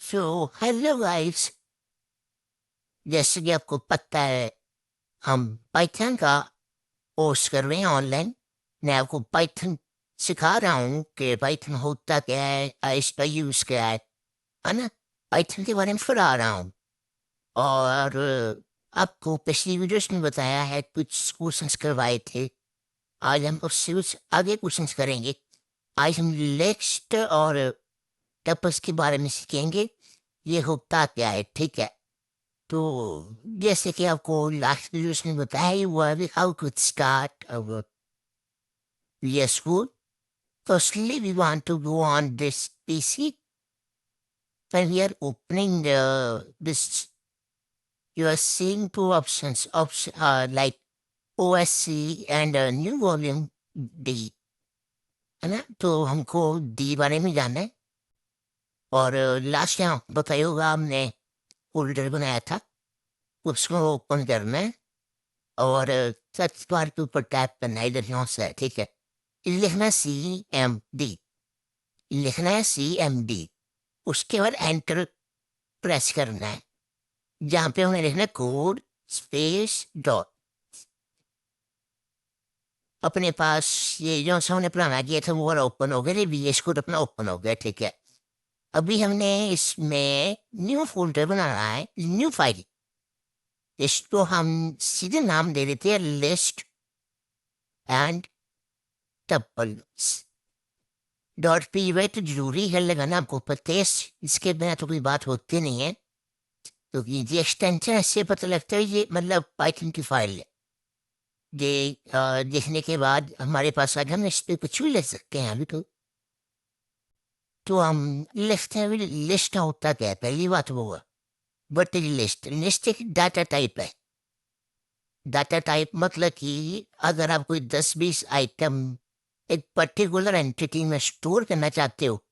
So hello guys. जैसे कि आपको पता है, हम पाइथन का कोर्स कर रहे हैं ऑनलाइन। मैं आपको पाइथन सिखा रहा हूँ कि पाइथन होता क्या है, इसका यूज़ क्या है ना। पाइथन के बारे में पढ़ा रहा हूँ। और आपको पिछली वीडियोस में बताया है, कुछ क्वेश्चंस करवाए थे। आज हम उससे कुछ आगे क्वेश्चंस करेंगे। आज हम नेक्स्ट और टपस के बारे में सीखेंगे। ये होता क्या है, ठीक है। तो जैसे कि आपको लास्ट वीडियोस में बताया ही हुआ है, how to start our VS Code. Firstly, we want to go on this PC. When we are opening this, you are seeing two options, like OSC and new volume D, है ना। तो हमको D बारे में जानना है। और last time बताया होगा, हमने फोल्डर बनाया था, उसको ओपन करना है। और सर्च बार के ऊपर टैप करना है, इधर यहाँ से, ठीक है। लिखना है CMD, लिखना है CMD। उसके बाद एंटर प्रेस करना है। जहाँ पे हमें लिखना है कोड स्पेस डॉट। अपने पास ये जो सा हमने पुराना किया था वो वाला ओपन हो गया, VS कोड अपना ओपन हो गया, ठीक है। अभी हमने इसमें न्यू फोल्डर बनाना है, न्यू फाइल। इसको हम सीधे नाम दे देते हैं list and tuples dot p. Y तो जरूरी है लगाना, आपको पता है। इसके बिना तो कोई बात होती नहीं है। तो ये एक्सटेंशन से पता लगता है ये मतलब पाइथन की फाइल है। ये देखने के बाद हमारे पास आगे हम इस पे कुछ भी लिख सकते हैं। अभी तो हम लिखते हैं, लिस्ट होता क्या है, पहली बात वो है। बट लिस्ट लिस्ट एक डाटा टाइप है। डाटा टाइप मतलब कि अगर आप कोई 10-20 आइटम एक पर्टिकुलर एंटिटी में स्टोर करना चाहते हो,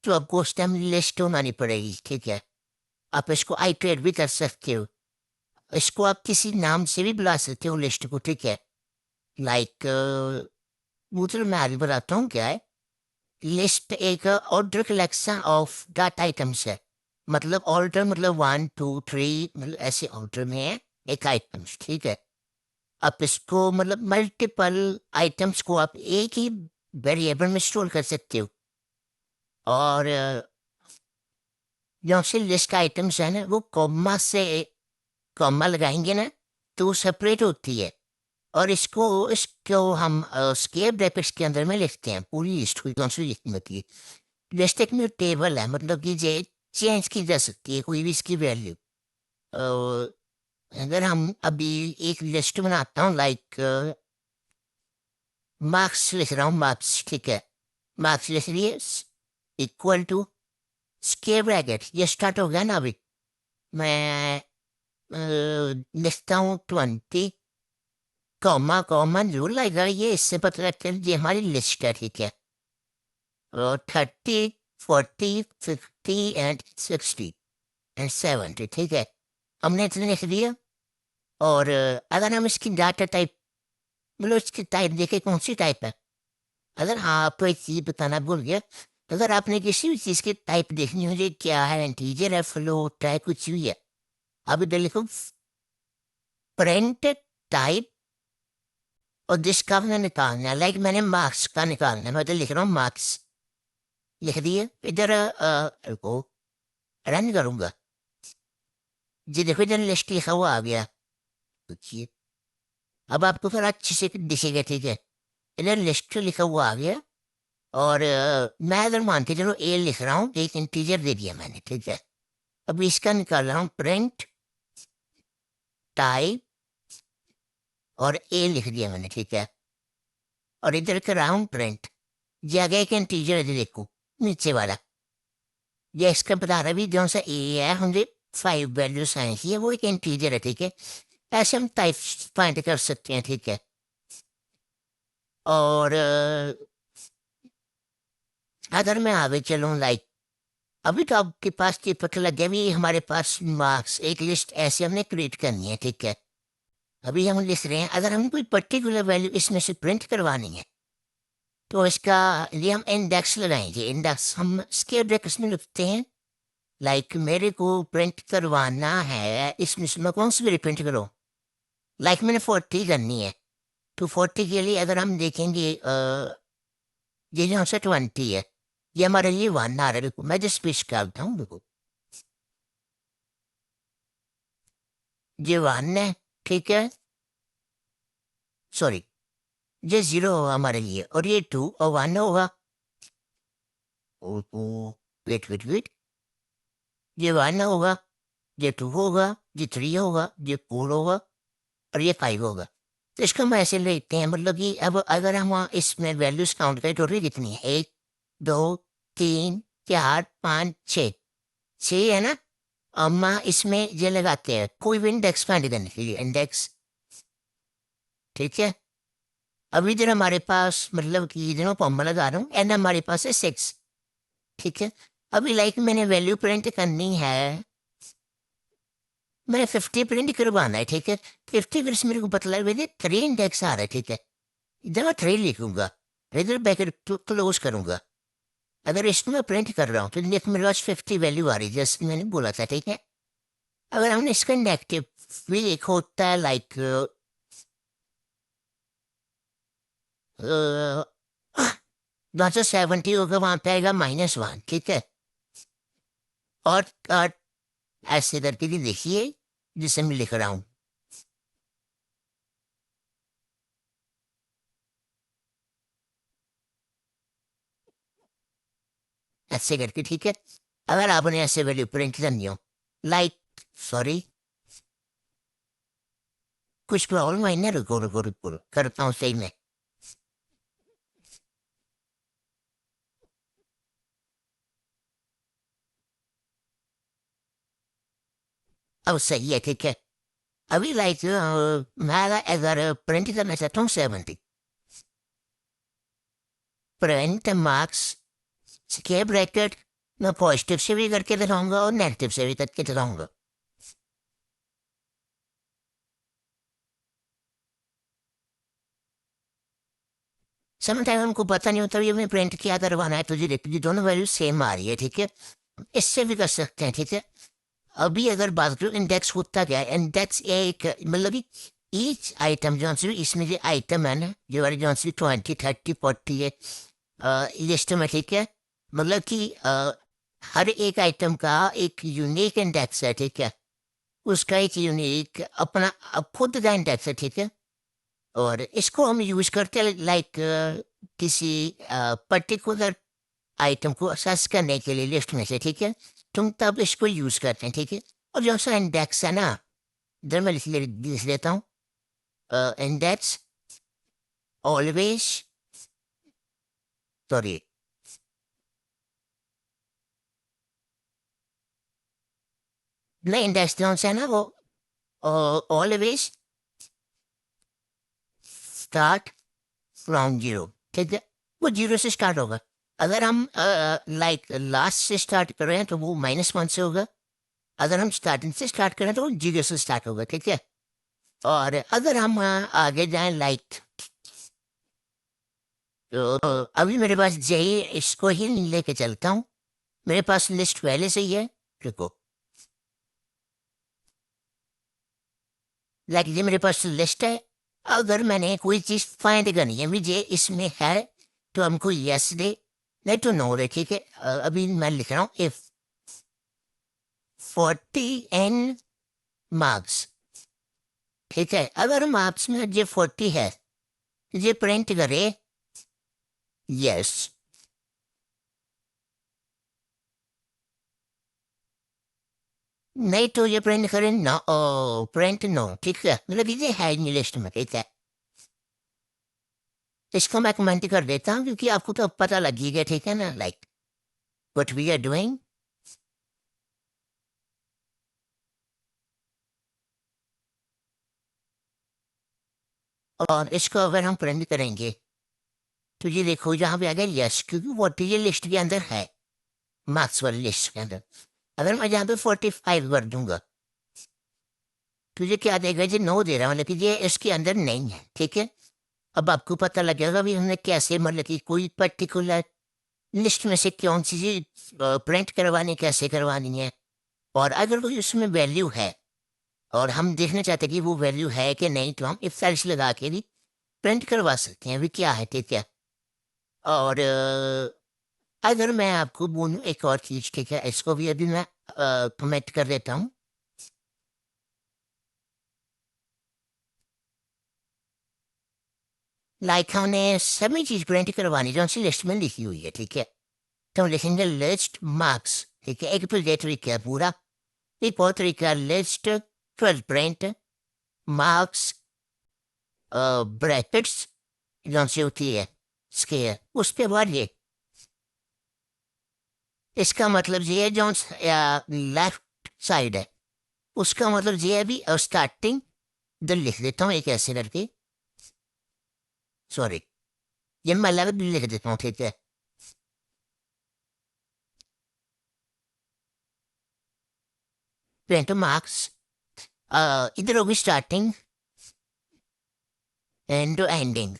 तो आपको उस टाइम लिस्ट बनानी पड़ेगी, ठीक है। आप इसको आइटरेट भी कर सकते हो। इसको आप किसी नाम से भी बुला सकते हो लिस्ट को, ठीक है। लाइक वो तो मैं आगे बताता हूँ क्या है। लिस्ट एक order collection of data items है। मतलब ऑर्डर मतलब 1 2 3, मतलब ऐसे ऑर्डर में है एक आइटम्स, ठीक है। आप इसको मतलब मल्टीपल आइटम्स को आप एक ही वेरिएबल में स्टोर कर सकते हो। और जो से लिस्ट का आइटम्स है ना, वो कॉमा लगाएंगे ना, तो वो सेपरेट होती है। और इसको हम स्केप ब्रैकेट्स के अंदर में लिखते हैं, पूरी लिस्ट हुई कौन सी लिखनी होती है। लिस्ट एक में टेबल है, मतलब कि ये चेंज की जा सकती है कोई भी इसकी वैल्यू। अगर हम अभी एक लिस्ट बनाता हूँ, लाइक मार्क्स लिख रहा हूँ, मार्क्स, ठीक है। मार्क्स लिख लिए इक्वल टू स्केप ब्रैकेट, ये स्टार्ट हो गया ना। अभी मैं लिखता हूँ 20, कॉमा कॉमा जरूर लगेगा, ये इससे पता लगता है ये हमारी लिस्ट है, ठीक है। और 30 40 50 एंड 60 एंड 70, ठीक है। हमने इतने लिख दिया। और अगर हम इसकी डाटा टाइप, मतलब इसकी टाइप देखे कौन सी टाइप है। अगर आपको एक चीज बताना भूल गया, अगर आपने किसी भी चीज की टाइप देखनी हो, ये क्या है, इंटीजर है, फ्लोट है, कुछ भी है, आप इधर लिखो प्रिंट टाइप। और जिसका हमने निकालना है, लाइक मैंने मार्क्स का निकालना है, मैं इधर लिख रहा हूँ मार्क्स, लिख दिए। इधर रुको, रन करूंगा। जी देखो, इधर लिस्ट लिखा हुआ आ गया। देखिए, अब आपको फिर अच्छे से दिखेगा, ठीक है। इधर लिस्ट लिखा हुआ आ गया। और मैं अगर मान के चलो ए लिख रहा हूँ, एक इंटीजर दे दिया मैंने, ठीक है। अब इसका निकाल रहा हूँ प्रिंट टाइप, और ए लिख दिया मैंने, ठीक है। और इधर कर रहा हूँ प्रिंट, ये आ गया एक इंटीजर है, देखो नीचे वाला। ये इसका बता रहा भी जो सा ए है, हमने 5 वैल्यू साइंस है, वो एक इंटीजर है, ठीक है। ऐसे हम टाइप फाइंड कर सकते हैं, ठीक है। और अगर मैं आगे चलूँ, लाइक अभी तो आपके पास ये पता लग गया भी हमारे पास मार्क्स एक लिस्ट ऐसे हमने क्रिएट करनी है, ठीक है। अभी हम लिख रहे हैं, अगर हम कोई पर्टिकुलर वैल्यू इसमें से प्रिंट करवानी है, तो इसका लिए हम इंडेक्स लगाएंगे। इंडेक्स हम स्केप ब्रैकेट्स में लिखते हैं लाइक मेरे को प्रिंट करवाना है, इसमें से मैं कौन सी भी प्रिंट करो? लाइक मैंने 40 करनी है, तो 40 के लिए अगर हम देखेंगे ये जो से 20 है, ये हमारे लिए 1 आ रहा है। देखो मैं जो स्पेस करता हूँ, देखो ये 1 है, ठीक है, सॉरी ये 0 होगा हमारे लिए, और ये 2 और 1 होगा। वेट वेट वेट, ये 1 होगा, ये 2 होगा, ये 3 होगा, ये 4 होगा, और ये 5 होगा। तो इसको हम ऐसे लेते हैं, मतलब कि अब अगर हम इसमें वैल्यूज काउंट करें, टोटल कितनी है? 1 2 3 4 5 6, 6 है ना। हम इसमें ये लगाते हैं कोई भी इंडेक्स फाइंड करने के लिए, इंडेक्स, ठीक है। अभी इधर हमारे पास, मतलब कि इधर मैं पम्मा लगा रहा हूँ, एंड हमारे पास है 6, ठीक है। अभी लाइक मैंने वैल्यू प्रिंट करनी है, मैंने 50 प्रिंट करवाना है, ठीक है। 50 फिर से मेरे को पता लगा 3 इंडेक्स आ रहा है, ठीक है। इधर मैं 3 लिखूंगा, इधर बैकेट क्लोज करूंगा। अगर इसको मैं प्रिंट कर रहा हूँ तो देख मेरे पास 50 वैल्यू आ रही है, जैसे मैंने बोला था, ठीक है। अगर हमने इसका नेगेटिव भी एक होता है, लाइक 70 होगा, वहां पे आएगा -1, ठीक है। और ऐसे करके भी देखिए, जिसे मैं लिख रहा हूँ, ऐसे करके, ठीक है। अगर आपने ऐसे वैल्यू प्रिंट करनी हो, लाइक, सॉरी, कुछ प्रॉब्लम है ना, रुको रुको रुको, करता हूँ सही में। अब सही है, ठीक है। अभी लाइक मैं अगर प्रिंट करना चाहता हूँ 70, प्रिंट मार्क्स स्क्वायर ब्रैकेट, मैं पॉजिटिव से भी करके दिखाऊंगा और नेगेटिव से भी करके दिखाऊंगा। समय टाइम हमको पता नहीं होता ये मैं प्रिंट क्या करवाना है, तो ये देखिए दोनों वैल्यू सेम आ रही है, ठीक है। इससे भी कर सकते हैं, ठीक है। अभी अगर बात करूँ इंडेक्स होता क्या है, इंडेक्स एक मतलब कि ईच आइटम जो सी इसमें जो आइटम है ना, जो वाली जो सी 20 30 40 है लिस्ट में, ठीक है। मतलब कि हर एक आइटम का एक यूनिक इंडेक्स है, ठीक है। उसका एक यूनिक अपना खुद का इंडेक्स है, ठीक है। और इसको हम यूज करते हैं लाइक किसी पर्टिकुलर आइटम को सर्च करने के लिए लिस्ट में से, ठीक है। तुम तब इसको यूज करते हैं, ठीक है। और जो सा इंडेक्स है ना, इधर मैं लिख लेता हूँ, इंडेक्स ऑलवेज, सॉरी, नहीं इंडेक्स जो है ना वो ऑलवेज स्टार्ट फ्रॉम 0, ठीक है। वो 0 से स्टार्ट होगा। अगर हम लाइक लास्ट से स्टार्ट कर रहे हैं तो वो -1 से होगा। अगर हम स्टार्टिंग से स्टार्ट करें तो वो 0 से स्टार्ट होगा, ठीक है। और अगर हम आगे जाएं लाइक, तो अभी मेरे पास यही, इसको ही लेके चलता हूँ। मेरे पास लिस्ट पहले से ही है, देखो, लाइक ये मेरे पास लिस्ट है। अगर मैंने कोई चीज़ फाइंड करनी है मुझे इसमें है, तो हमको यस दे, नहीं तो नो दे, ठीक है। अभी मैं लिख रहा हूँ इफ 40 एन मार्क्स, ठीक है। अगर मार्क्स में ये 40 है, ये प्रिंट करे यस, नहीं तो ये प्रिंट करे नो, प्रिंट नो, ठीक है। मतलब ये है नहीं लिस्ट में, ठीक है। इसको मैं कमेंट कर देता हूँ क्योंकि आपको तो अब पता लग ही गया, ठीक है ना, like what we are doing. और इसको अगर हम प्रिंट करेंगे तो ये देखो यहाँ पे आ गया यस, क्योंकि 40 ये लिस्ट के अंदर है, मार्क्स वाली लिस्ट के अंदर। अगर मैं यहाँ पे 45 कर दूंगा, तो ये क्या देगा, ये नो दे रहा है, मतलब कि ये इसके अंदर नहीं है, ठीक है। अब आपको पता लगेगा भी हमने कैसे, मतलब कि कोई पर्टिकुलर लिस्ट में से कौन सी चीज प्रिंट करवानी, कैसे करवानी है, और अगर कोई उसमें वैल्यू है और हम देखना चाहते हैं कि वो वैल्यू है कि नहीं, तो हम इफ सेल्स लगा के भी प्रिंट करवा सकते हैं। अभी क्या है, ठीक है। और अगर मैं आपको बोलूँ एक और चीज़, ठीक है, इसको भी अभी मैं कमेंट कर देता हूँ। लाइक हमने सभी चीज़ प्रिंट करवानी जो सी लिस्ट में लिखी हुई है, ठीक है। तो हम लिखेंगे लिस्ट मार्क्स, ठीक है। एक फिर ये तरीका है पूरा। एक और तरीका लिस्ट फिर प्रिंट मार्क्स ब्रैकेट्स जो सी होती है स्केयर, उसके बाद ये, इसका मतलब ये है जो लेफ्ट साइड है उसका मतलब ये है अभी स्टार्टिंग इधर लिख देता हूँ एक ऐसे करके, सॉरी, ये मैं अलग लिख देता हूँ, ठीक है। प्रिंट मार्क्स इधर होगी स्टार्टिंग एंड एंडिंग।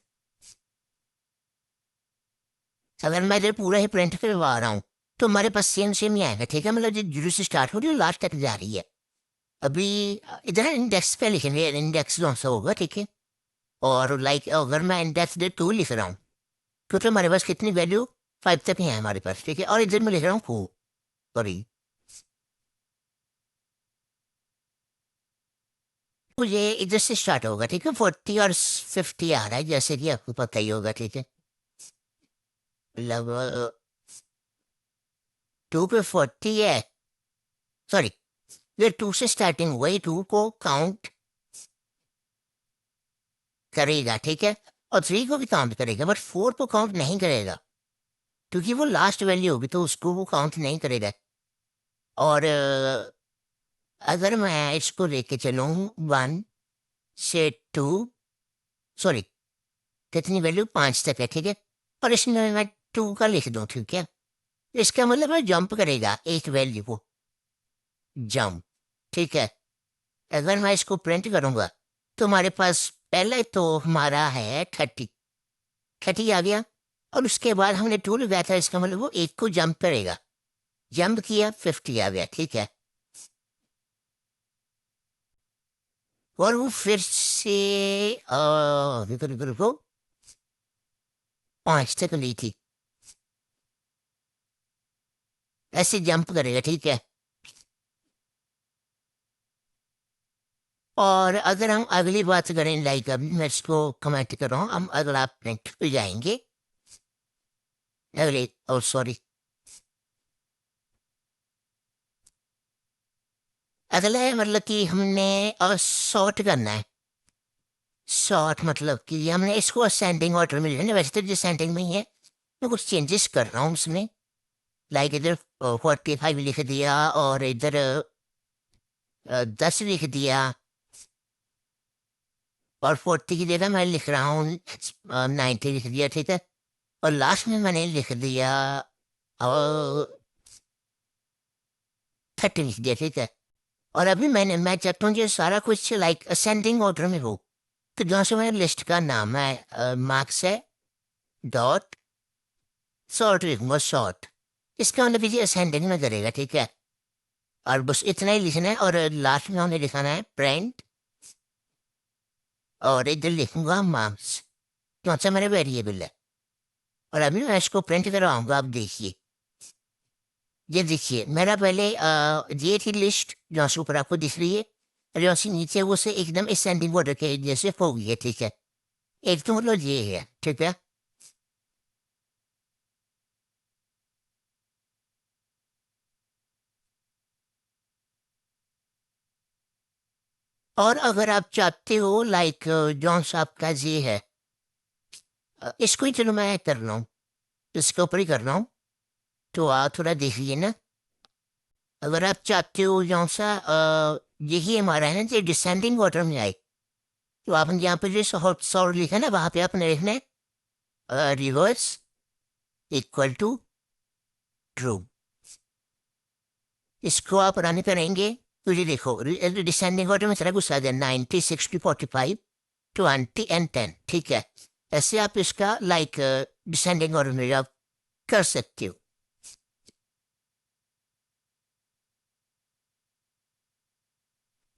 अगर मैं इधर पूरा ही प्रिंट करवा रहा हूँ तो हमारे पास सेम सेम ही आएगा, ठीक है। मतलब जो जीरो से स्टार्ट हो रही है लास्ट तक जा रही है। अभी इधर इंडेक्स पे लिखेंगे, इंडेक्स कौन सा होगा, ठीक है। और लाइक अगर मैं इंडेक्स डे 2 लिख रहा हूँ क्योंकि हमारे पास कितनी वैल्यू 5 तक ही है हमारे पास, ठीक है। और इधर मैं लिख रहा हूँ 4, सॉरी। तो ये इधर से स्टार्ट होगा, ठीक है। 40 और 50 आ रहा है जैसे कि आपको पता ही होगा, ठीक है। मतलब 2 पे 40 है, सॉरी, ये 2 से स्टार्टिंग हुआ, 2 को काउंट करेगा, ठीक है। और 3 को भी काउंट करेगा बट 4 को काउंट नहीं करेगा क्योंकि वो लास्ट वैल्यू होगी तो उसको वो काउंट नहीं करेगा। और अगर मैं इसको लेके चलूँ 1 से 2, सॉरी, कितनी वैल्यू 5 तक है, ठीक है। और इसमें मैं 2 का लिख दूँ, ठीक है। इसका मतलब है जंप करेगा एक वैल्यू को, जंप, ठीक है। अगर मैं इसको प्रिंट करूंगा तो हमारे पास पहले तो हमारा है 30, 30 आ गया। और उसके बाद हमने 2 लगाया था, इसका मतलब वो एक को जंप करेगा, जंप किया 50 आ गया, ठीक है। और वो फिर से रुको रुको रुको 5 तक ली थी, ऐसे जंप करेगा, ठीक है। और अगर हम अगली बात करें, लाइक अभी मैं इसको कमेंट कर रहा हूँ, हम अगला प्रिंट पे जाएंगे, अगले, और सॉरी, अगला है मतलब कि हमने सॉर्ट करना है। सॉर्ट मतलब कि हमने इसको असेंडिंग ऑर्डर में लेना है, वैसे तो डिसेंडिंग में ही है। मैं कुछ चेंजेस कर रहा हूँ उसमें। लाइक इधर 45 लिख दिया और इधर 10 लिख दिया। और 40 की जगह मैं लिख रहा हूँ 90 लिख दिया, ठीक है। और लास्ट में मैंने लिख दिया 30 लिख दिया, ठीक है। और अभी मैं चाहता हूँ ये सारा कुछ लाइक असेंडिंग ऑर्डर में हो। तो जहाँ से मेरे लिस्ट का नाम है मार्क्स है डॉट शॉर्ट लिखूंगा, शॉर्ट। इसका मतलब ये असेंडिंग में करेगा, ठीक है। और बस इतना ही लिखना है। और लास्ट में हमने लिखाना है प्रिंट, और इधर लिखूंगा मार्क्स, कौन सा मेरा वेरिएबल है। और अभी मैं इसको प्रिंट करवाऊंगा, आप देखिए। ये देखिए मेरा पहले ये थी लिस्ट जो से ऊपर आपको दिख रही है, और जो से नीचे वो से एकदम असेंडिंग ऑर्डर के जैसे हो गई है, ठीक है। एक तो मतलब ये है, ठीक है। और अगर आप चाहते हो लाइक जौन सा आपका ये है, इसको ही चलो मैं कर रहा हूँ, इसके ऊपर ही कर रहा हूँ। तो आप थोड़ा देखिए ना। अगर आप चाहते हो जौन सा यही हमारा है ना, जो डिसेंडिंग ऑर्डर में आए, तो आपने यहाँ पे जो सॉर्ट लिखा है ना, वहाँ पे आपने लिखना है रिवर्स इक्वल टू ट्रू। इसको आप रन करेंगे तो ये देखो डिसेंडिंग ऑर्डर में सारा कुछ आ गया, 90, 60, 45, 20 एंड 10, ठीक है। ऐसे आप इसका लाइक डिसेंडिंग ऑर्डर में आप कर सकते हो।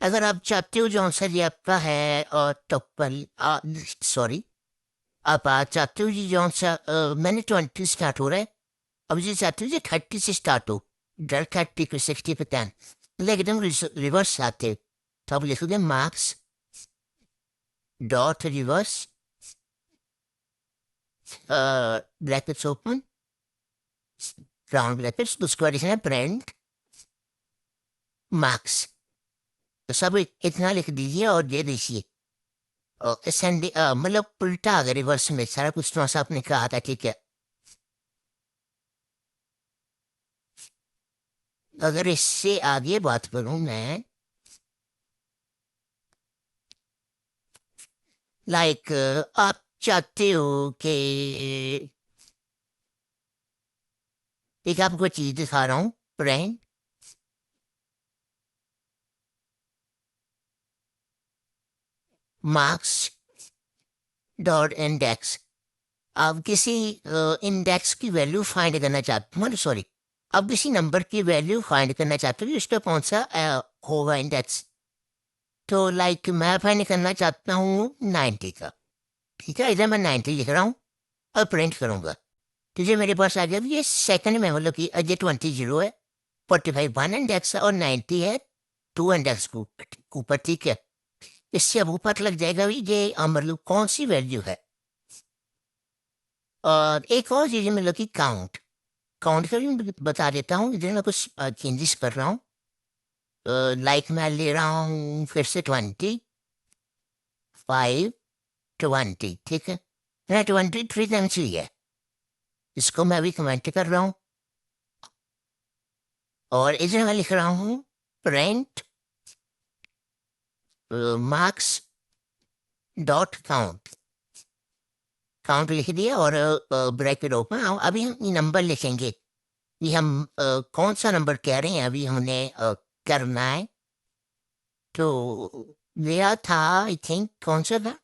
अगर आप चाहते हो जो सा जी आपका है और टप्पल सॉरी, आप चाहते हो जी जो सा मैंने 20 स्टार्ट हो रहा है, अब जी चाहते हो जी 30 से स्टार्ट हो, डर 30 को 60 पे 10, लेकिन एकदम रिवर्स आते हो, तो आप लिखोगे marks dot reverse brackets open round brackets, उसके बाद लिखना है ब्रांड मार्क्स, तो सब इतना लिख दीजिए और दे दीजिए। संडे मतलब उल्टा आ गया रिवर्स में सारा कुछ, तो ऐसा आपने कहा था, ठीक है। अगर इससे आगे बात करूं मैं, लाइक आप चाहते हो कि एक आपको चीज दिखा रहा हूँ, ब्रांड मार्क्स डॉट इंडेक्स, आप किसी इंडेक्स की वैल्यू फाइंड करना चाहते हो, सॉरी, आप किसी नंबर की वैल्यू फाइंड करना चाहते हो उस पर कौन सा होगा इंडेक्स, तो लाइक मैं फाइंड करना चाहता हूँ 90 का, ठीक है, इधर मैं 90 लिख रहा हूँ और प्रिंट करूंगा, तो ये मेरे पास आ गया, ये सेकंड में मतलब कि ये 20 जीरो है, 45 वन इंडेक्स है और 90 है टू इंडेक्स को ऊपर, ठीक है। इससे अब ऊपर लग जाएगा भी ये मतलब कौन सी वैल्यू है। और एक और चीज़ मतलब कि काउंट, काउंट का भी मैं बता देता हूँ, इधर मैं कुछ चेंजेस कर रहा हूँ, लाइक मैं ले रहा हूँ फिर से 20, 5, 20, ठीक है, मैं 23 टाइम्स ही है, इसको मैं अभी कमेंट कर रहा हूँ, और इधर मैं लिख रहा हूँ print marks dot count, count लिख दिया और ब्रैकेट ओपन, अभी हम ये नंबर लिखेंगे, ये हम कौन सा नंबर कह रहे हैं अभी हमने करना है, तो मेरा था आई थिंक कौन सा था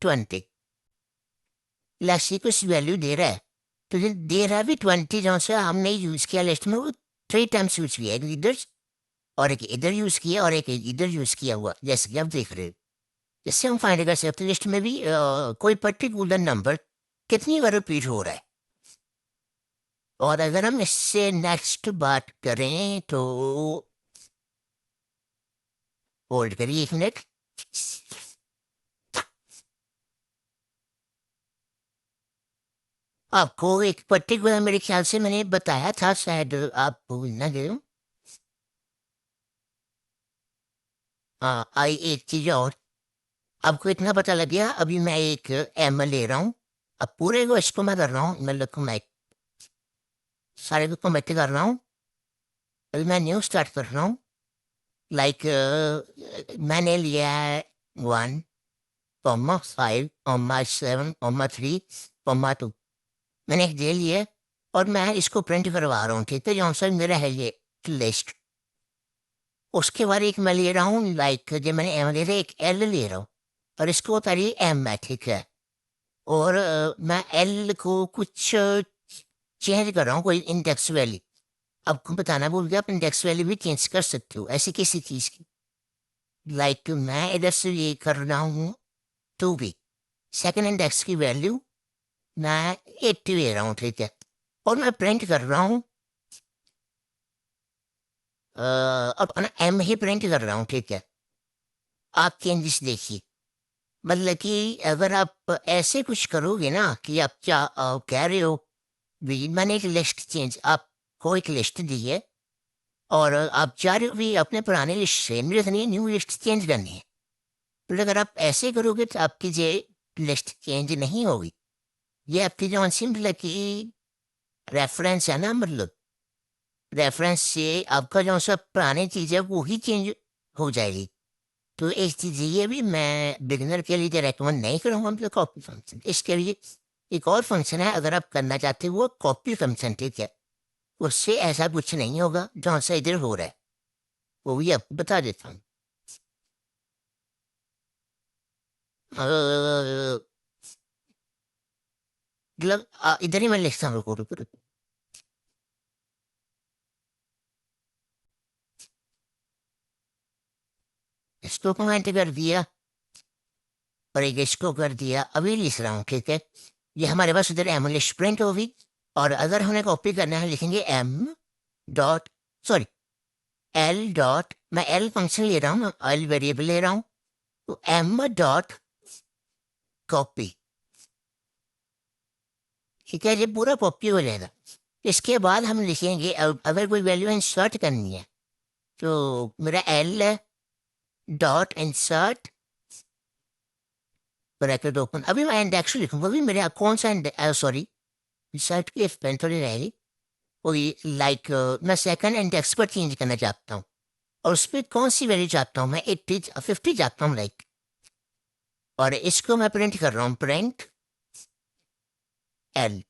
20, लक्ष्य कुछ वैल्यू दे रहा है, तो ये दे रहा है भी 20, जो सा हमने यूज किया लिस्ट में वो 3 टाइम्स यूज किया, एक इधर और एक इधर यूज किया और एक इधर यूज किया हुआ, जैसे कि आप देख रहे हो। इससे हम फाइंड कर सकते हैं लिस्ट में भी कोई पर्टिकुलर नंबर कितनी बार रिपीट हो रहा है। और अगर हम इससे नेक्स्ट बात करें तो होल्ड करिए 1 मिनट, आपको एक पर्टिकुलर मेरे ख्याल से मैंने बताया था, शायद आप भूल ना गए हो। हाँ, आई एक चीज और, आपको इतना पता लग गया, अभी मैं एक एम ले रहा हूँ, अब पूरे को इसको मैं कर रहा हूँ, मतलब को मैं सारे को कमेंट कर रहा हूँ, अभी मैं न्यू स्टार्ट कर रहा हूँ, लाइक मैंने लिया है 1, 5, 7, 3, 2, मैंने एक दे लिया और मैं इसको प्रिंट करवा रहा हूँ, ठीक है, जो सर मेरा है ये लिस्ट, उसके बाद एक मैं ले रहा हूँ, लाइक जो मैंने एम ले रहा एक एल ले रहा हूँ और इसको बता रही एम है, ठीक है, और मैं एल को कुछ चेंज कर रहा हूँ, कोई इंडेक्स वैल्यू, आपको बताना भूल गया, आप इंडेक्स वैल्यू भी चेंज कर सकते हो ऐसी किसी चीज़ की, लाइक मैं इधर से ये कर रहा हूँ 2 भी, सेकंड इंडेक्स की वैल्यू मैं 80 ले रहा हूँ, ठीक है, और मैं प्रिंट कर रहा हूँ अब ना एम ही प्रिंट कर रहा हूँ, ठीक है, आप चेंजेस देखिए, मतलब कि अगर आप ऐसे कुछ करोगे ना कि आप क्या कह रहे हो भी मैंने एक लिस्ट चेंज, आपको एक लिस्ट दी है और आप चाह रहे हो भी अपने पुराने लिस्ट से मेरे रखनी है, न्यू लिस्ट चेंज करनी है, तो अगर आप ऐसे करोगे तो आपकी ये लिस्ट चेंज नहीं होगी, ये आपकी जो सिंपल की रेफरेंस है ना, मतलब रेफरेंस से आपका जो सब पुरानी चीज़ है वो ही चेंज हो जाएगी, तो एक चीज़ ये भी मैं बिगिनर के लिए रेकमेंड नहीं करूँगा, मतलब कॉपी फंक्शन, इसके लिए एक और फंक्शन है अगर आप करना चाहते हो वो कॉपी फंक्शन, ठीक है, उससे ऐसा कुछ नहीं होगा जो सा इधर हो रहा है, वो भी आपको बता देता हूँ। मतलब इधर ही मैं लिखता हूँ, रुको रुको रुको। इसको कमेंट कर दिया और एक इसको कर दिया, अभी लिख रहा हूँ, ठीक है। ये हमारे पास उधर एमएलएस प्रिंट होगी। और अगर हमें कॉपी करना है लिखेंगे M dot, sorry, L dot, मैं एल फंक्शन ले रहा हूँ, एल वेरिएबल ले रहा हूँ, तो एम डॉट कॉपी, ठीक है। ये पूरा कॉपी हो जाएगा। इसके बाद हम लिखेंगे अगर कोई वैल्यू इंसर्ट करनी है तो मेरा L dot insert bracket open, अभी मैं इंडेक्स लिखूंगा, अभी मेरे कौन सा, सॉरी, इंसर्ट की पेन थोड़ी रहेगी, कोई लाइक मैं सेकंड इंडेक्स पर चेंज करना चाहता हूँ। और उस पर कौन सी वैल्यू चाहता हूँ मैं, 50 चाहता हूँ लाइक। और इसको मैं प्रिंट कर रहा हूँ, प्रिंट एल।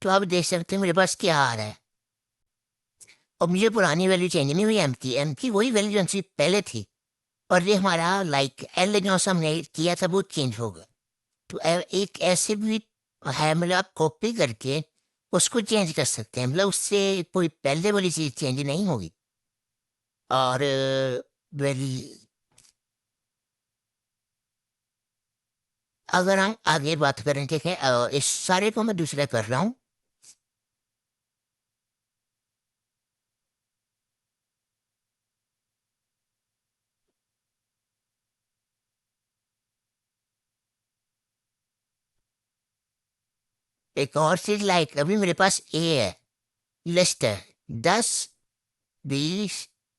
तो आप देख सकते हैं मेरे पास क्या आ रहा है। और मुझे पुरानी वैल्यू चेंज नहीं हुई, एम की वही वैल्यू हमसे पहले थी। और ये हमारा लाइक एल जो सा हमने किया था वो चेंज होगा। तो एक ऐसे भी है, मतलब आप कॉपी करके उसको चेंज कर सकते हैं, मतलब उससे कोई पहले वाली चीज़ चेंज नहीं होगी। और वेल, अगर हम आगे बात करें, ठीक है, इस सारे को मैं दूसरा कर रहा हूँ। एक और चीज लाइक अभी मेरे पास ए है, लिस्ट है, 10, 20,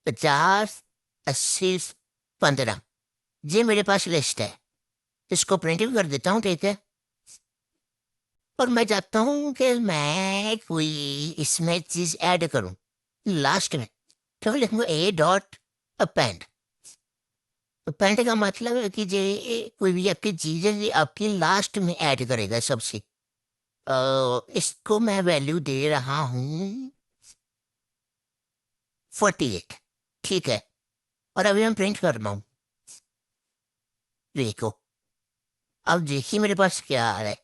50, 80, 15, ये मेरे पास लिस्ट है। इसको प्रिंट भी कर देता हूँ, ठीक है। और मैं चाहता हूँ कि मैं कोई इसमें चीज ऐड करूँ लास्ट में, तो मैं लिखूंगा ए डॉट अपेंड। अपेंड का मतलब है कि जे कोई भी आपकी चीज है ये आपकी लास्ट में ऐड करेगा सबसे। इसको मैं वैल्यू दे रहा हूँ 48, ठीक है। और अभी मैं प्रिंट कर रहा हूँ, देखो। अब देखिए मेरे पास क्या आ रहा है,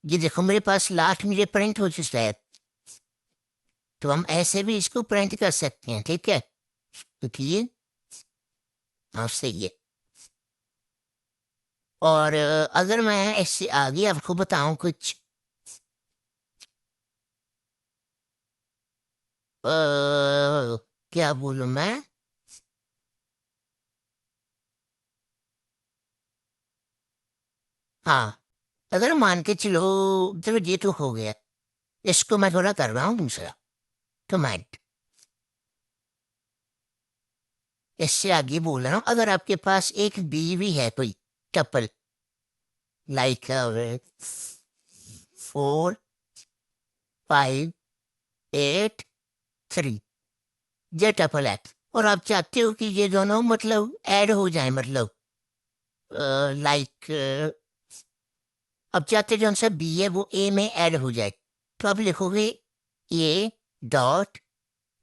ये देखो मेरे पास लास्ट में ये प्रिंट हो चुका है। तो हम ऐसे भी इसको प्रिंट कर सकते हैं, ठीक है, क्योंकि ये आपसे ये। और अगर मैं इससे आगे आपको बताऊं कुछ, अ, क्या बोलूं मैं, हाँ, अगर मान के चलो, चलो ये तो हो गया। इसको मैं थोड़ा कर रहा हूँ दूसरा, कमेंट। इससे आगे बोल रहा हूँ, अगर आपके पास एक बीवी है कोई कपल, लाइक 4, 5, 8, 3, ये कपल है। और आप चाहते हो कि ये दोनों मतलब ऐड हो जाए, मतलब लाइक अब चाहते जो सा बी है वो ए में ऐड हो जाए। तो आप लिखोगे ए डॉट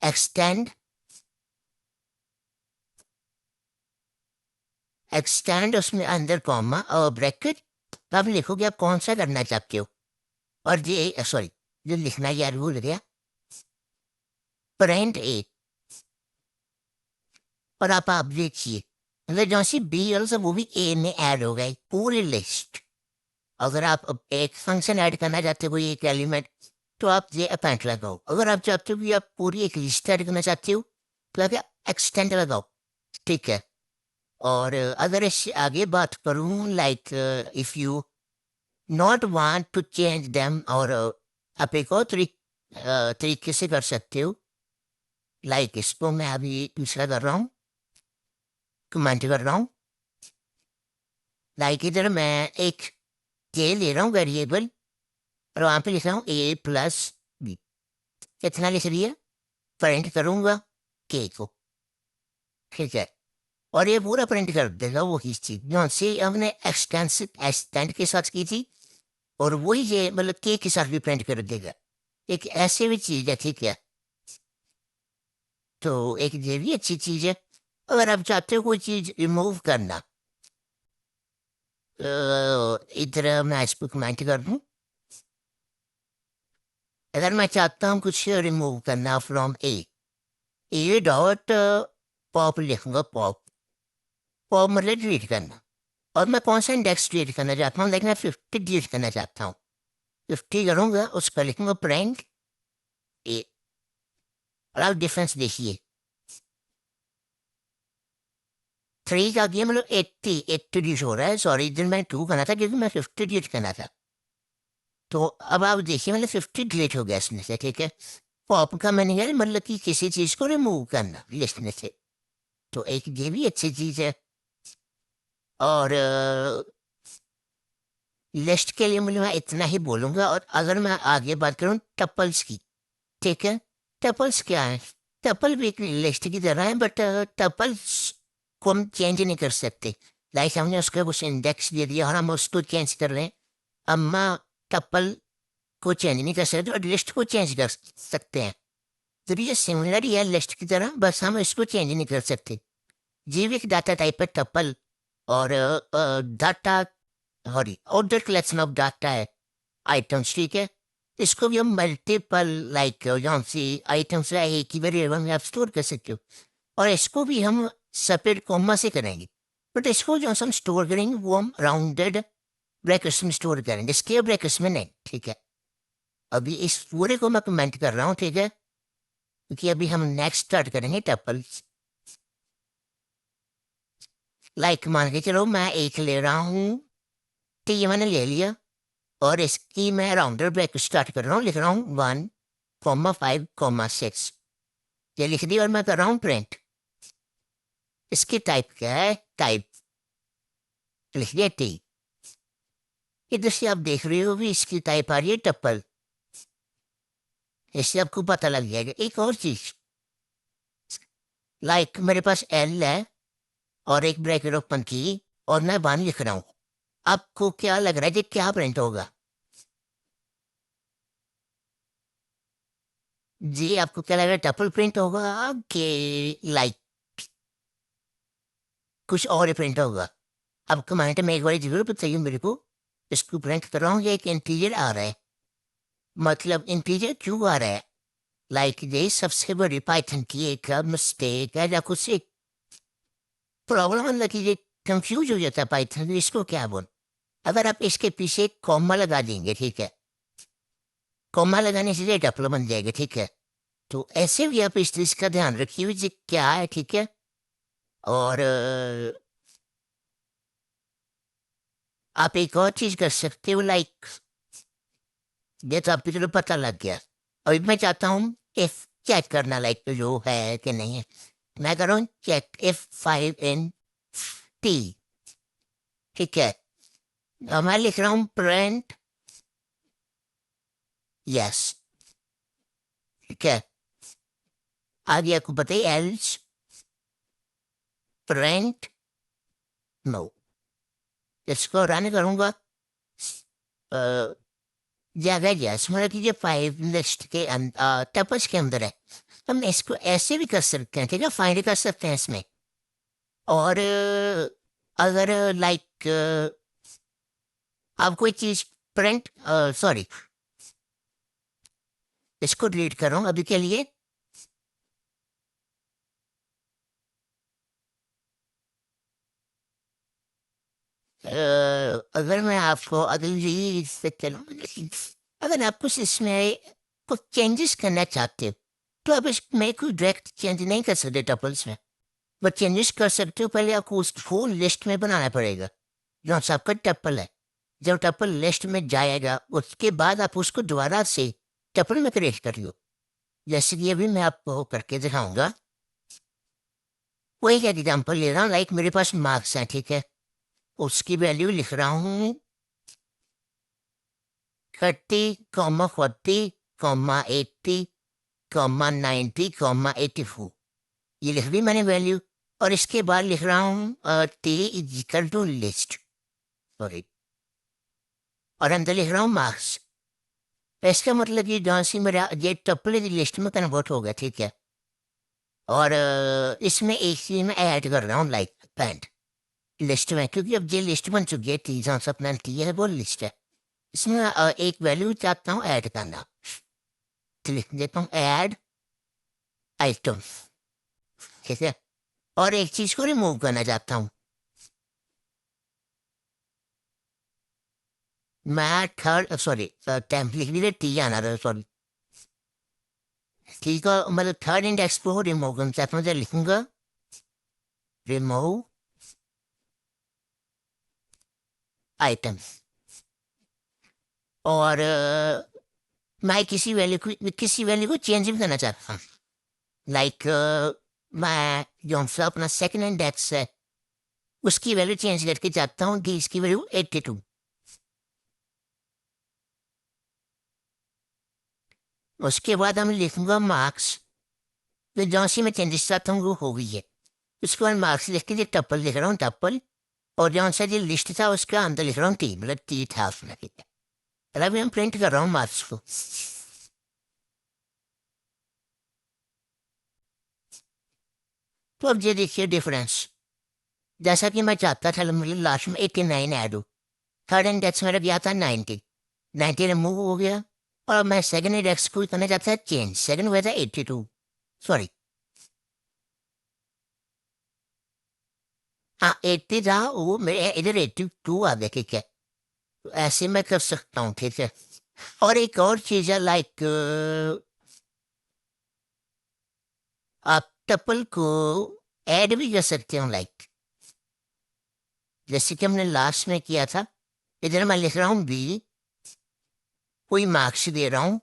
एक्सटेंड, एक्सटेंड उसमें अंदर कॉमा और ब्रैकेट। तो आप लिखोगे आप कौन सा करना चाहते हो। और ये सॉरी, जो लिखना यार भूल गया, प्रिंट ए। और आप देखिए, मतलब जो सी बी और वो भी ए में ऐड हो गए पूरी लिस्ट। अगर आप अब एक फंक्शन ऐड करना चाहते हो कोई एक एलिमेंट, तो आप ये अपेंड लगाओ। अगर आप चाहते हो कि आप पूरी एक लिस्ट ऐड करना चाहते हो, तो आप एक्सटेंड लगाओ, ठीक है। और अगर इससे आगे बात करूँ, like if you not want to change them, और आप एक और तरीके से कर सकते हो। लाइक इसको मैं अभी दूसरा कर रहा हूँ, कमेंट कर रहा हूँ। लाइक इधर मैं एक के ले रहा हूँ वेरिएबल, और वहाँ पे लिख रहा हूँ ए प्लस बी, इतना लिख दिया। प्रिंट करूँगा के को, ठीक है। और ये पूरा प्रिंट कर देगा वो ही चीज जो से हमने एक्सटेंसिव एक्सटेंड के साथ की थी। और वही ये मतलब के साथ भी प्रिंट कर देगा। एक ऐसी भी चीज है, ठीक है। तो एक ये भी अच्छी चीज है। अगर आप चाहते हो कोई चीज रिमूव करना, इधर मैं इस पर कमेंट कर दूँ। अगर मैं चाहता हूँ कुछ रिमूव करना फ्रॉम ए डॉट पॉप लिखूंगा, पॉप। पॉप मतलब डिलीट करना। और मैं कौन सा इंडेक्स डिलीट करना चाहता हूँ, लेकिन मैं 50 डिलीट करना चाहता हूँ। 50 करूँगा, उस पर लिखूंगा प्रिंट ए। और आप डिफरेंस देखिए, 3 का दिया मतलब 80 डिलीट हो रहा है। सॉरी, इधर मैं 2 करना था क्योंकि मैं 50 डिलीट करना था। तो अब आप देखिए मतलब 50 डिलीट हो गया इसमें से, ठीक है। पॉप का मैंने कहा मतलब कि किसी चीज़ को रिमूव करना लिस्ट में से। तो एक ये भी अच्छी चीज़ है। और लिस्ट के लिए मतलब मैं इतना ही बोलूँगा। और अगर मैं आगे बात करूँ टपल्स की, ठीक है। टपल्स क्या है? टपल भी एक लिस्ट की तरह है, बट टपल्स को हम चेंज नहीं कर सकते। लाइक हमने उसका कुछ इंडेक्स दे दिया और हम उसको चेंज कर रहे हैं। अम्मा टपल को चेंज नहीं कर सकते और लिस्ट को चेंज कर सकते हैं। तो ये सिमिलर ही है लिस्ट की तरह, बस हम इसको चेंज नहीं कर सकते। ये भी एक डाटा टाइप है टपल। और data, sorry, order collection of data है, आइटम्स, ठीक है। इसको भी हम मल्टीपल लाइक जौन सी आइटम्स है एक ही वेरिएबल में आप स्टोर कर सकते हो। और इसको भी हम सेपरेट कॉमा से करेंगे। बट इसको जो हम स्टोर करेंगे वो हम राउंडेड ब्रैकेट्स में स्टोर करेंगे, स्क्वायर ब्रैकेट्स में नहीं, ठीक है। अभी इस पूरे को मैं कमेंट कर रहा हूँ, ठीक है, क्योंकि अभी हम नेक्स्ट स्टार्ट करेंगे टपल्स। लाइक मान के चलो मैं एक ले रहा हूँ, ठीक है, मैंने ले लिया। और इसकी मैं राउंडर ब्रैकेट स्टार्ट कर रहा हूँ, लिख रहा हूँ 1,5,6। ये लिख दी और मैं कर रहा हूँ प्रिंट। इसकी टाइप क्या है? टाइप लिख दिया टी। इधर से आप देख रहे हो भी इसकी टाइप आ रही है टप्पल। इससे आपको पता लग जाएगा। एक और चीज, लाइक मेरे पास एल है और एक ब्रैकेट ओपन की और मैं 1 लिख रहा हूँ। आपको क्या लग रहा है कि क्या प्रिंट होगा? जी, आपको क्या लग रहा है? टप्पल प्रिंट होगा कि लाइक कुछ और प्रिंट होगा? अब कमेंट में एक बार जरूर बताइए मेरे को। इसको प्रिंट कर रहा हूँ, ये एक इंटीजर आ रहा है। मतलब इंटीजर क्यों आ रहा है? लाइक ये सबसे बड़ी पाइथन की एक मिस्टेक है या कुछ एक प्रॉब्लम, मतलब कि ये कंफ्यूज हो जाता है पाइथन। इसको क्या बोल, अगर आप इसके पीछे एक कॉमा लगा देंगे, ठीक है, कॉमा लगाने से ये टपल बन जाएगा, ठीक है। तो ऐसे भी आप इस चीज का ध्यान रखिए जी क्या है, ठीक है। और आप एक और चीज कर सकते हो, लाइक ये तो आपको चलो पता लग गया। अभी मैं चाहता हूँ इफ चेक करना, लाइक जो है कि नहीं है। मैं कर रहा हूँ चेक इफ 5 इन टी, ठीक है। अब मैं लिख रहा हूँ प्रिंट यस, ठीक है। आगे आपको बताइए एल्स प्रिंट नो। इसको रन करूंगा। ज्यादा यस मतलब कि ये 5 लिस्ट के टपस के अंदर है। हम इसको ऐसे भी कर सकते हैं, ठीक है, फाइंड कर सकते हैं इसमें। और अगर लाइक आप कोई चीज प्रिंट, सॉरी, इसको डिलीट कर रहा हूँ अभी के लिए। अगर मैं आपको अगर ये से चलूँ, अगर आप कुछ इसमें कुछ चेंजेस करना चाहते हो तो आप इसमें कोई डायरेक्ट चेंज नहीं कर सकते टपल्स में। बट चेंजेस कर सकते हो, पहले आपको उसको लिस्ट में बनाना पड़ेगा जो सा आपका टप्पल है। जब टप्पल लिस्ट में जाएगा उसके बाद आप उसको दोबारा से टप्पल में क्रिएट करियो। जैसे कि अभी मैं आपको करके दिखाऊंगा। वही एक एग्जाम्पल ले रहा हूँ, लाइक मेरे पास मार्क्स हैं, ठीक है। उसकी वैल्यू लिख रहा हूँ 30,40,80,90,84। ये लिख दी मैंने वैल्यू। और इसके बाद लिख रहा हूँ T is equal to list, sorry, और अंदर लिख रहा हूँ मार्क्स। इसका मतलब ये जहाँ से मेरा ये टप्पल लिस्ट में कन्वर्ट हो गया, ठीक है। और इसमें एक चीज मैं ऐड कर रहा हूँ, लाइक पैंट, लिस्ट में, क्योंकि अब ये लिस्ट बन चुकी है, चीज़ों से अपना टी है वो लिस्ट है। इसमें एक वैल्यू चाहता हूँ ऐड करना, तो लिख देता हूँ ऐड आइटम, ठीक है। और एक चीज़ को रिमूव करना चाहता हूँ, मैं थर्ड सॉरी टेम्प लिख लीजिए, टी आना रहा, सॉरी टी का मतलब थर्ड इंडेक्स को रिमूव करना चाहता हूँ, तो लिखूंगा रिमूव आइटम। और मैं किसी वैल्यू को चेंज भी करना चाहता हूँ, लाइक मैं जो सा अपना सेकंड इंडेक्स है उसकी वैल्यू चेंज करके चाहता हूँ कि इसकी वैल्यू 82। उसके बाद हम लिखूंगा मार्क्स, तो जौन सी मैं चेंजेस चाहता हूँ वो हो गई है। उसके बाद मार्क्स लिख के टप्पल लिख रहा हूँ, टप्पल, और जौन सा जो लिस्ट था उसके अंदर लिख रहा हूँ टी, मतलब टी था उसमें, ठीक है। और अभी हम प्रिंट कर रहा हूँ मार्क्स को। तो अब ये देखिए डिफरेंस, जैसा कि मैं चाहता था मतलब लास्ट में 89 ऐड हो, थर्ड इंडेक्स मेरा गया था 90, 90 रिमूव हो गया। और मैं सेकंड इंडेक्स को करना चाहता था चेंज, सेकंड हुआ था 82, सॉरी हाँ 80 था, वो मेरे इधर 82 आ गया, ठीक है। तो ऐसे मैं कर सकता हूँ, ठीक है। और एक और चीज़ है, लाइक आप टपल को ऐड भी कर सकते हो, लाइक जैसे कि हमने लास्ट में किया था। इधर मैं लिख रहा हूँ बी, कोई मार्क्स दे रहा हूँ,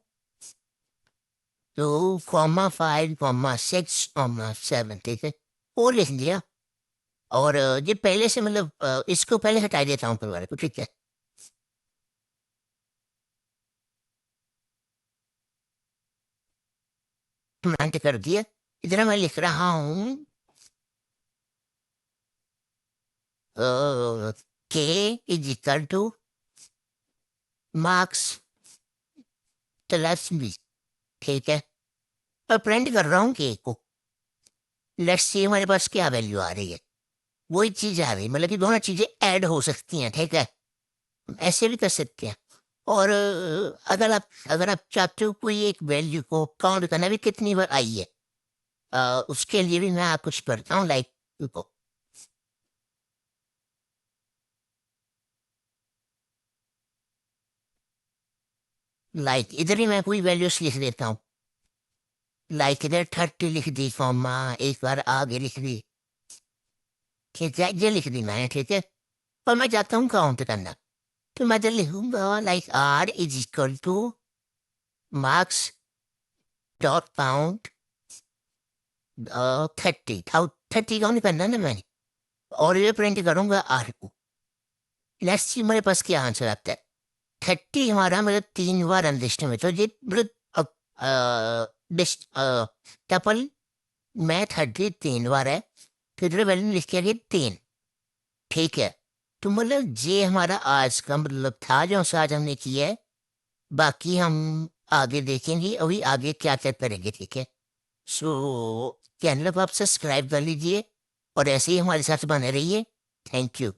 तो कॉमा 5 कॉमा 6 कॉमा 7, ठीक है, वो लिख दिया। और ये पहले से मतलब इसको पहले हटा देता हूँ परिवार को, ठीक है। कमेंट कर दिया। इधर मैं लिख रहा हूँ K is equal to marks plus B, ठीक है। और प्रिंट कर रहा हूँ के को, लेट्स सी हमारे पास क्या वैल्यू आ रही है। वही चीज आ रही है, मतलब कि दोनों चीजें ऐड हो सकती हैं, ठीक है। ऐसे भी कर सकते हैं। और अगर आप चाहते हो कोई एक वैल्यू को काउंट करना भी कितनी बार आई है, उसके लिए भी मैं आप कुछ करता हूँ, लाइक को लाइक इधर ही मैं कोई वैल्यूज लिख देता हूँ, लाइक इधर 30 लिख दी, कॉमा एक बार आगे लिख दी, ठीक है, ये लिख दी मैंने, ठीक है। और मैं चाहता हूँ काउंट करना, तो मैं इधर लिखूंगा like R is equal to marks dot count 30 count करना ना मैंने, और ये प्रिंट करूंगा आर को। लेट्स सी मेरे पास क्या आंसर आता है। 30 हमारा मतलब 3 बार अनलिस्ट में, तो ये मतलब टपल में 30 3 बार है, फिर वैल्यू लिख के 3, ठीक है। तो मतलब ये हमारा आज का मतलब था जो आज हमने किया है। बाकी हम आगे देखेंगे, अभी आगे क्या क्या करेंगे, ठीक है। सो चैनल को आप सब्सक्राइब कर लीजिए और ऐसे ही हमारे साथ बने रहिए। Thank you.